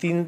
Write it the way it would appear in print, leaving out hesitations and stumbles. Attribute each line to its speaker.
Speaker 1: 3